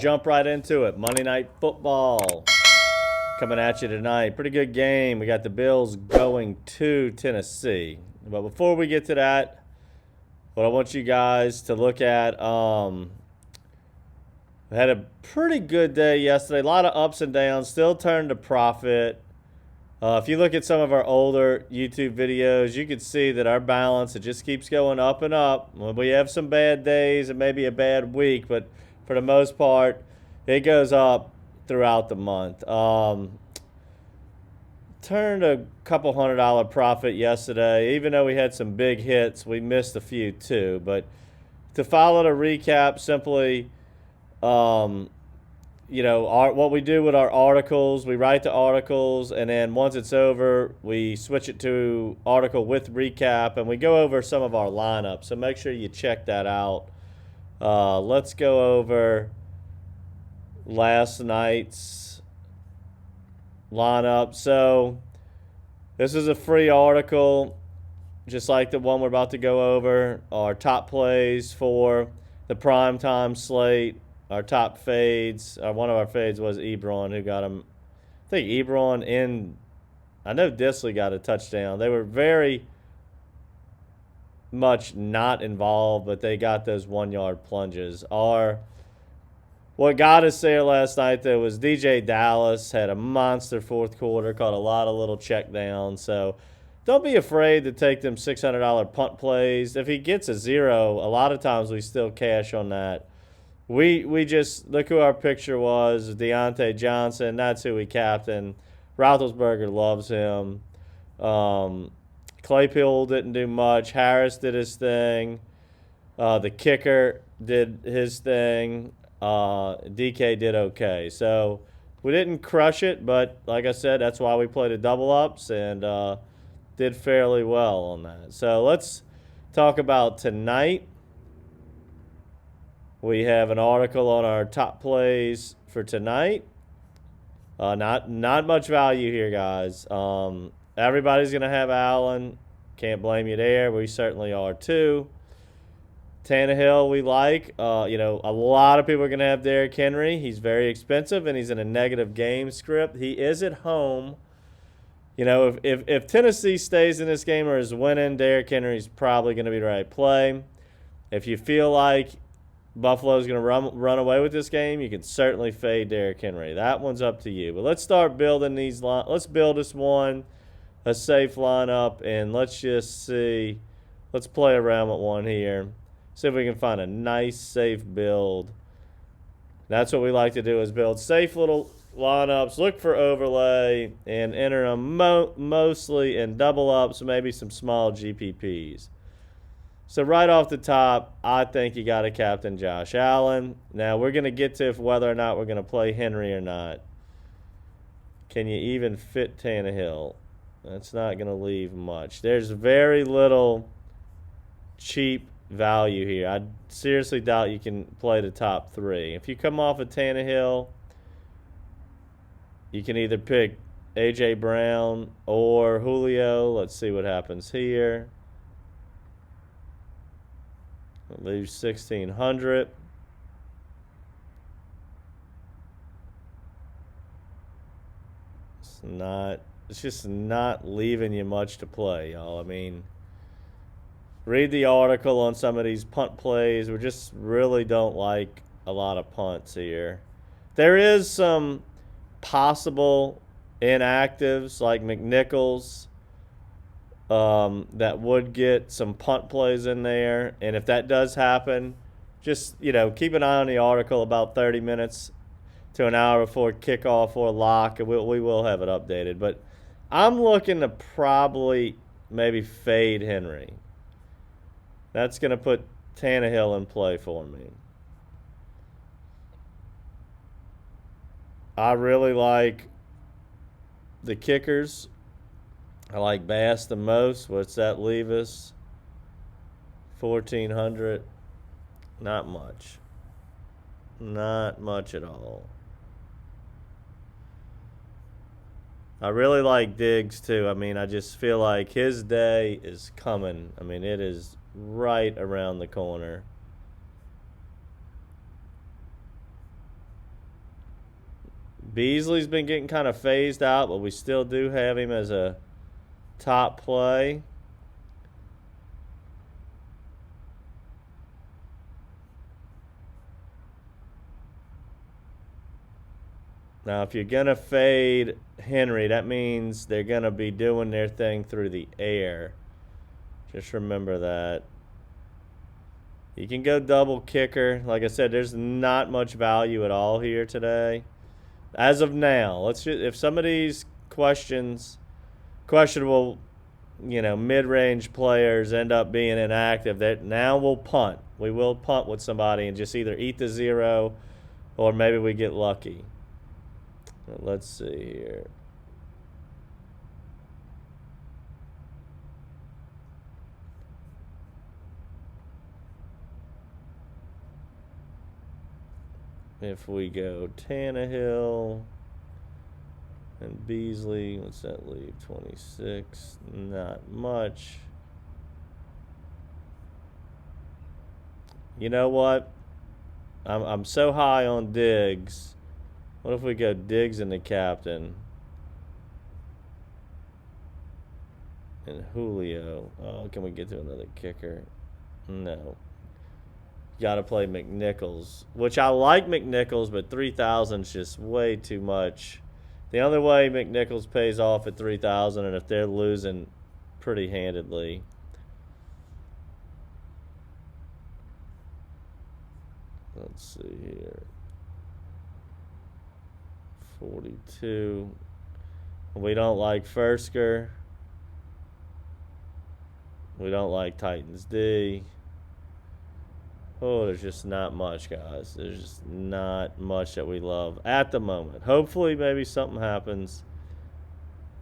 jump right into it. Monday Night Football coming at you tonight. Pretty good game. We got the Bills going to Tennessee. But before we get to that, what I want you guys to look at, we had a pretty good day yesterday. A lot of ups and downs. Still turned to profit. If you look at some of our older YouTube videos, you can see that our balance, it just keeps going up and up. We have some bad days and maybe a bad week, but for the most part, it goes up throughout the month. Turned a couple $100 profit yesterday. Even though we had some big hits, we missed a few too. But to follow the recap, simply, what we do with our articles, we write the articles, and then once it's over, we switch it to article with recap, and we go over some of our lineups. So make sure you check that out. Let's go over last night's lineup. So this is a free article, just like the one we're about to go over. Our top plays for the primetime slate. Our top fades, one of our fades was Ebron, who got him. I think Ebron I know Disley got a touchdown. They were very much not involved, but they got those 1-yard plunges. What got us there last night, though, was DJ Dallas had a monster fourth quarter, caught a lot of little check downs. So don't be afraid to take them $600 punt plays. If he gets a 0, a lot of times we still cash on that. We just, look who our picture was, Deontay Johnson. That's who we captained. Roethlisberger loves him. Claypool didn't do much. Harris did his thing. The kicker did his thing. DK did okay. So we didn't crush it, but like I said, that's why we played a double ups and did fairly well on that. So let's talk about tonight. We have an article on our top plays for tonight. Not much value here, guys. Everybody's going to have Allen. Can't blame you there. We certainly are too. Tannehill we like. A lot of people are going to have Derrick Henry. He's very expensive, and he's in a negative game script. He is at home. If Tennessee stays in this game or is winning, Derrick Henry's probably going to be the right play. If you feel like Buffalo's going to run away with this game, you can certainly fade Derrick Henry. That one's up to you. But let's start building these let's build this one, a safe lineup, and let's just see. Let's play around with one here. See if we can find a nice, safe build. That's what we like to do, is build safe little lineups, look for overlay, and enter them mostly in double ups, maybe some small GPPs. So right off the top, I think you got to captain Josh Allen. Now, we're going to get to whether or not we're going to play Henry or not. Can you even fit Tannehill? That's not going to leave much. There's very little cheap value here. I seriously doubt you can play the top 3. If you come off of Tannehill, you can either pick A.J. Brown or Julio. Let's see what happens here. Leave 1,600. It's just not leaving you much to play, y'all. I mean, read the article on some of these punt plays. We just really don't like a lot of punts here. There is some possible inactives like McNichols. That would get some punt plays in there. And if that does happen, just, keep an eye on the article about 30 minutes to an hour before kickoff or lock, and we will have it updated. But I'm looking to probably maybe fade Henry. That's going to put Tannehill in play for me. I really like the kickers. I like Bass the most. What's that leave us? 1,400. Not much. Not much at all. I really like Diggs, too. I mean, I just feel like his day is coming. I mean, it is right around the corner. Beasley's been getting kind of phased out, but we still do have him as a top play. Now, if you're going to fade Henry, that means they're going to be doing their thing through the air. Just remember that. You can go double kicker. Like I said, there's not much value at all here today. As of now, let's just, if some of these questionable, mid-range players end up being inactive, that now we'll punt. We will punt with somebody and just either eat the 0 or maybe we get lucky. Let's see here. If we go Tannehill and Beasley, what's that leave? 26. Not much. You know what? I'm so high on Diggs. What if we go Diggs and the captain? And Julio. Oh, can we get to another kicker? No. Got to play McNichols, which I like McNichols, but 3,000 is just way too much. The only way McNichols pays off at 3,000, and if they're losing pretty handedly. Let's see here. 42. We don't like Fursker. We don't like Titans D. Oh, there's just not much, guys. There's just not much that we love at the moment. Hopefully, maybe something happens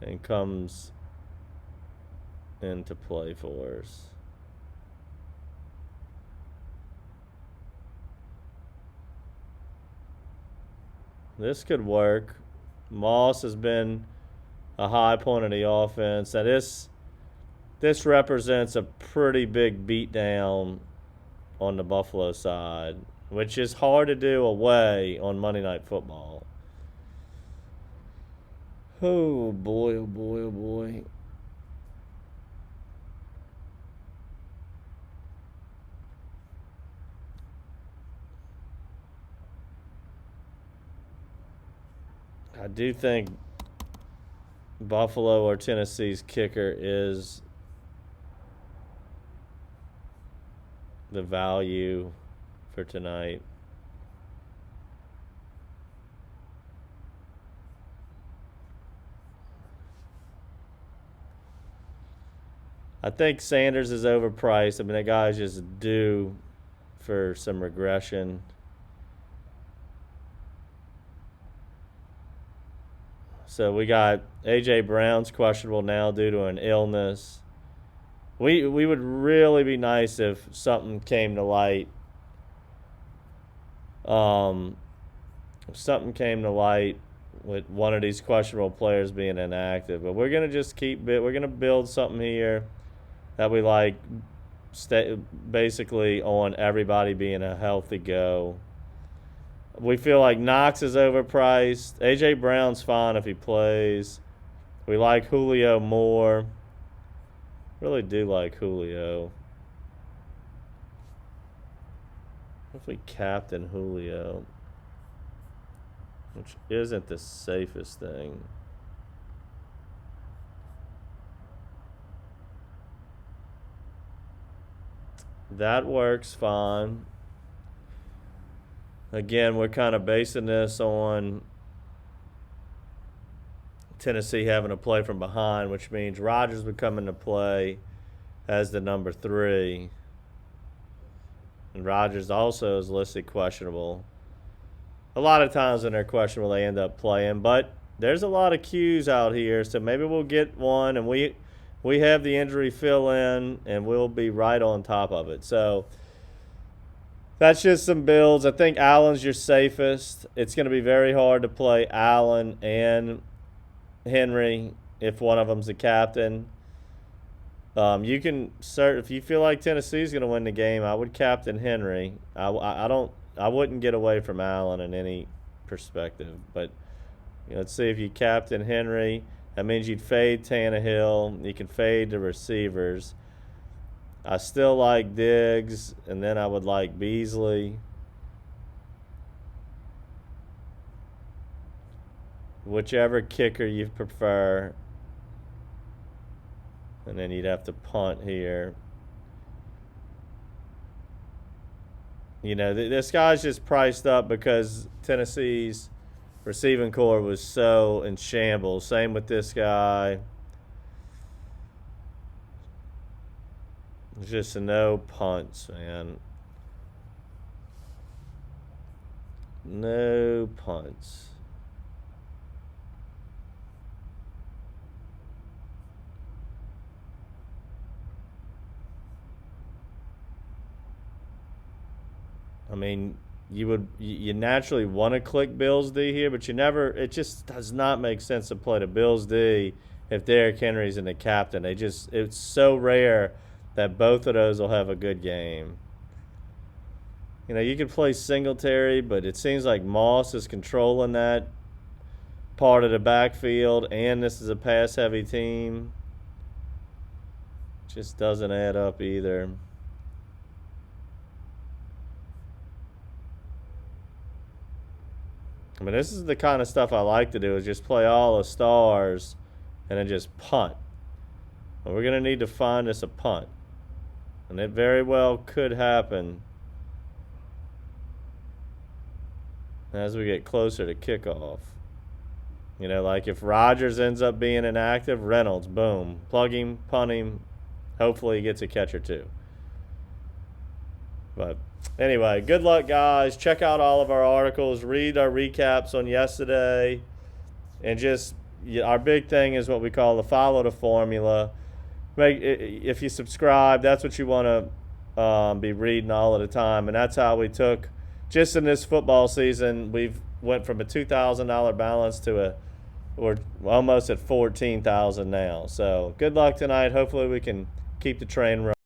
and comes into play for us. This could work. Moss has been a high point of the offense. Now, this represents a pretty big beatdown on the Buffalo side, which is hard to do away on Monday Night Football. Oh, boy, oh, boy, oh, boy. I do think Buffalo or Tennessee's kicker is the value for tonight. I think Sanders is overpriced. I mean, that guy's just due for some regression. So we got A.J. Brown's questionable now due to an illness. We would really be nice if something came to light. If something came to light with one of these questionable players being inactive, but we're gonna just we're gonna build something here that we like, basically on everybody being a healthy go. We feel like Knox is overpriced. A.J. Brown's fine if he plays. We like Julio more. Really do like Julio. What if we captain Julio? Which isn't the safest thing. That works fine. Again, we're kind of basing this on Tennessee having to play from behind, which means Rodgers would come into play as the number 3. And Rodgers also is listed questionable. A lot of times when they're questionable, they end up playing. But there's a lot of Qs out here, so maybe we'll get one, and we have the injury fill in, and we'll be right on top of it. So that's just some builds. I think Allen's your safest. It's going to be very hard to play Allen and Henry if one of them's the captain. You can if you feel like Tennessee's going to win the game, I would captain Henry. I wouldn't get away from Allen in any perspective, but Let's see if you captain Henry. That means you'd fade Tannehill. You can fade the receivers. I still like Diggs, and then I would like Beasley. Whichever kicker you prefer. And then you'd have to punt here. You know, this guy's just priced up because Tennessee's receiving core was so in shambles. Same with this guy. Just no punts, man. No punts. I mean, you naturally want to click Bills D here, but you never. It just does not make sense to play the Bills D if Derrick Henry's in the captain. It's so rare that both of those will have a good game. You know, you could play Singletary, but it seems like Moss is controlling that part of the backfield, and this is a pass-heavy team. Just doesn't add up either. I mean, this is the kind of stuff I like to do, is just play all the stars and then just punt. Well, we're going to need to find us a punt. And it very well could happen as we get closer to kickoff. You know, like if Rodgers ends up being inactive, Reynolds, boom. Plug him, punt him. Hopefully he gets a catch or two. But anyway, good luck, guys. Check out all of our articles. Read our recaps on yesterday. And just, our big thing is what we call the follow the formula. If you subscribe, that's what you want to be reading all of the time. And that's how we took, just in this football season, we've went from a $2,000 balance to we're almost at $14,000 now. So good luck tonight. Hopefully we can keep the train running.